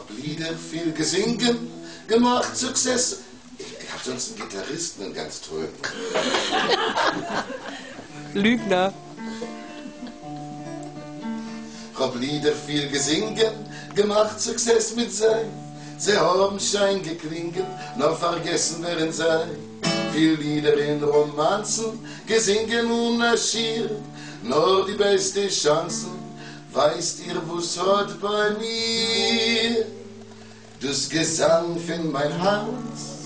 hab Lieder viel gesingen, gemacht Success. Ich hab sonst einen Gitarristen, einen ganz tollen. Lügner. Hab Lieder viel gesingen, gemacht Success mit sein. Sie haben Schein geklingen, noch vergessen werden sei. Viel Lieder in Romanzen, gesingen unerschiert, nur die beste Chancen, weißt ihr, wo's hat bei mir? Das Gesang in mein Herz,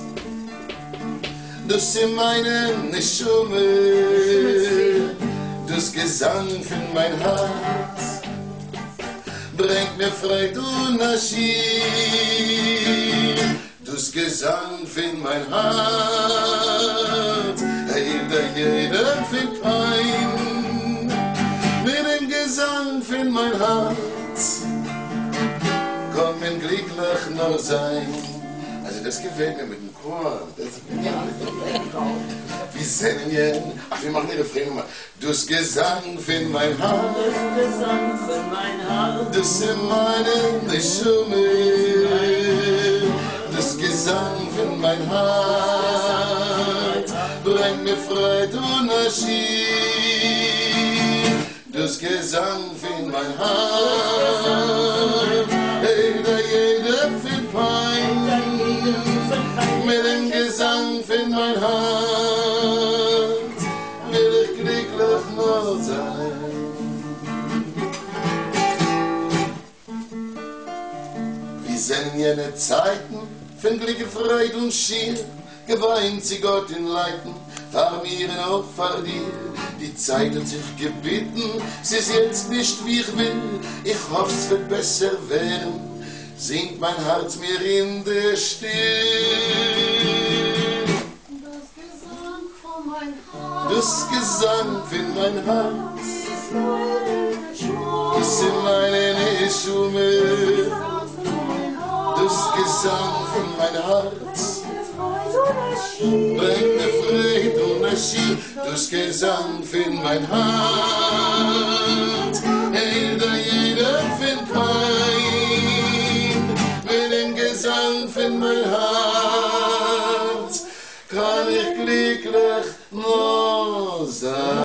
das in meinem Schummel, das Gesang in mein Herz, bringt mir Freude und Erschied. Das Gesang in mein Herz, jeder findet Pein. Mit dem Gesang in mein Herz, komm in glücklich noch sein. Also das gefällt mir mit dem Chor. Wir singen jetzt, ach, wir machen die Refrain mal. Das Gesang in mein Herz, das in meinem Schummel, das Gesang in mein Herz, bringt mir Freude und Erschied. Das Gesang in mein Herz, jeder findet Pein. Mit dem Gesang in mein Herz will ich glücklich nur sein. Wir sind jene Zeiten von Glücke, Freude und Schier, geweint sie Gott in Leiden, fahr mir auch vor dir. Die Zeit hat sich gebeten, sie ist jetzt nicht wie ich will, ich hoff's wird besser werden, singt mein Herz mir in der Still. Das Gesang in mein Herz, ist in meinen Schummel. Das Gesang in mein Herz, bringt mir Freude und Erschied. Das Gesang in mein Herz, jeder findet Pein. Mit dem Gesang in mein Herz kann ich glücklich nur sein.